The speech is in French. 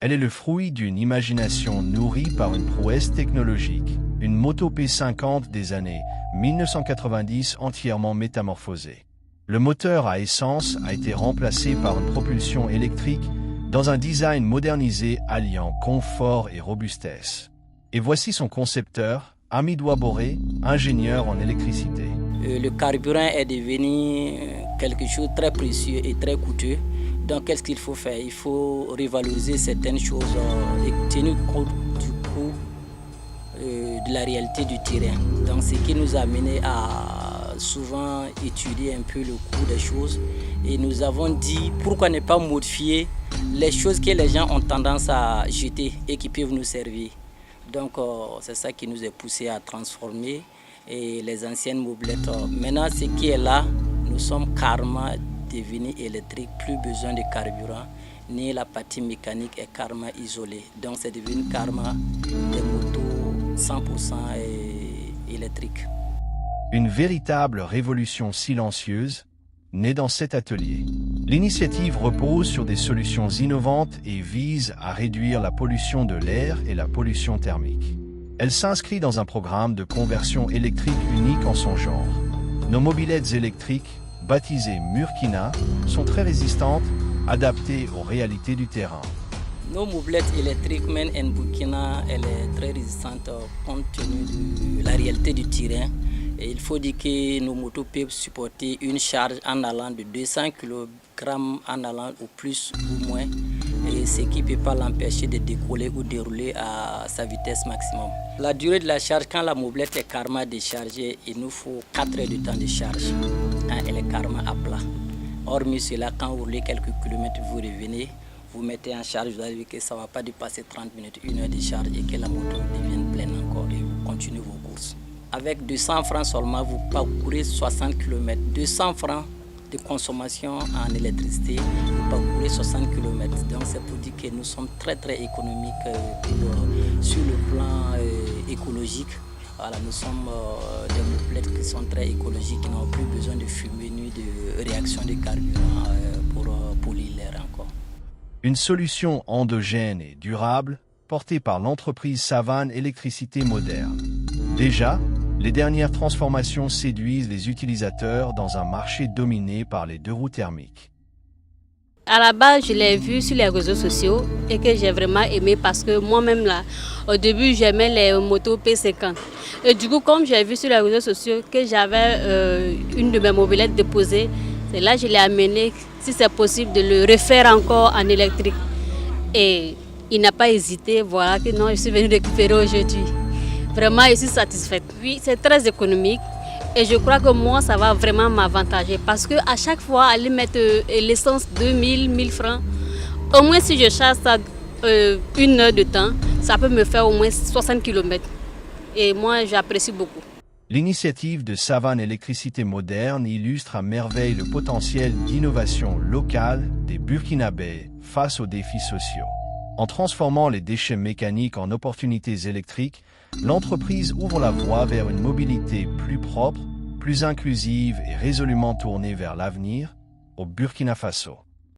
Elle est le fruit d'une imagination nourrie par une prouesse technologique, une moto P50 des années 1990 entièrement métamorphosée. Le moteur à essence a été remplacé par une propulsion électrique dans un design modernisé alliant confort et robustesse. Et voici son concepteur, Amidoua Boré, ingénieur en électricité. Le carburant est devenu quelque chose de très précieux et très coûteux. Donc qu'est-ce qu'il faut faire? Il faut revaloriser certaines choses et tenir compte du coût de la réalité du terrain. Donc ce qui nous a amené à souvent étudier un peu le coût des choses. Et nous avons dit pourquoi ne pas modifier les choses que les gens ont tendance à jeter et qui peuvent nous servir. Donc c'est ça qui nous a poussé à transformer et les anciennes mobilettes. Maintenant ce qui est là, nous sommes carrément devenus électriques, plus besoin de carburant, ni la partie mécanique est carrément isolée. Donc c'est devenu carrément des motos 100% électriques. Une véritable révolution silencieuse née dans cet atelier. L'initiative repose sur des solutions innovantes et vise à réduire la pollution de l'air et la pollution thermique. Elle s'inscrit dans un programme de conversion électrique unique en son genre. Nos mobilettes électriques, baptisées Murkina, sont très résistantes, adaptées aux réalités du terrain. Nos mobilettes électriques Made in Burkina, elle est très résistante compte tenu de la réalité du terrain. Et il faut dire que nos motos peuvent supporter une charge en allant de 200 kg en allant au plus ou moins, et ce qui ne peut pas l'empêcher de décoller ou dérouler à sa vitesse maximum. La durée de la charge, quand la mobilette est carrément déchargée, il nous faut 4 heures de temps de charge. Quand elle est carrément à plat. Hormis cela, quand vous roulez quelques kilomètres, vous revenez, vous mettez en charge, vous allez voir que ça ne va pas dépasser 30 minutes, 1 heure de charge et que la moto devienne pleine encore et vous continuez vos courses. Avec 200 francs seulement, vous parcourez 60 km. 200 francs de consommation en électricité, vous parcourez 60 km. Donc c'est pour dire que nous sommes très économiques sur le plan écologique. Voilà, nous sommes des mobilettes qui sont très écologiques, qui n'ont plus besoin de fumée ni de réaction de carburant pour polluer l'air encore. Une solution endogène et durable portée par l'entreprise Savane Électricité Moderne. Déjà, les dernières transformations séduisent les utilisateurs dans un marché dominé par les deux roues thermiques. À la base, je l'ai vu sur les réseaux sociaux et que j'ai vraiment aimé parce que moi-même là, au début, j'aimais les motos P50. Et du coup, comme j'ai vu sur les réseaux sociaux que j'avais une de mes mobilettes déposée, c'est là que je l'ai amené, si c'est possible, de le refaire encore en électrique. Et il n'a pas hésité, voilà que non, je suis venue récupérer aujourd'hui. Vraiment, je suis satisfaite. Oui, c'est très économique et je crois que moi, ça va vraiment m'avantager parce qu'à chaque fois, aller mettre l'essence 2000, 1000 francs, au moins si je charge ça 1 heure de temps, ça peut me faire au moins 60 km. Et moi, j'apprécie beaucoup. L'initiative de Savane Électricité Moderne illustre à merveille le potentiel d'innovation locale des Burkinabés face aux défis sociaux. En transformant les déchets mécaniques en opportunités électriques, l'entreprise ouvre la voie vers une mobilité plus propre, plus inclusive et résolument tournée vers l'avenir au Burkina Faso.